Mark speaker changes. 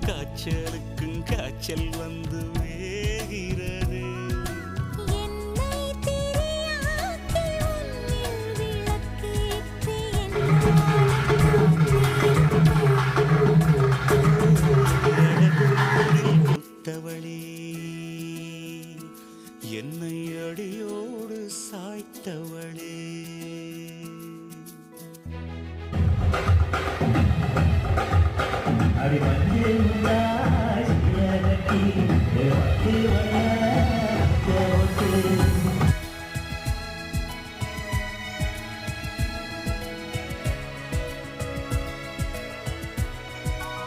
Speaker 1: காய்ச்சலுக்கும் காய்ச்சல் வந்து வேகிறது. முத்தவளே என்னை அடியோடு சாய்த்தவளே.
Speaker 2: அடி மஞ்சள்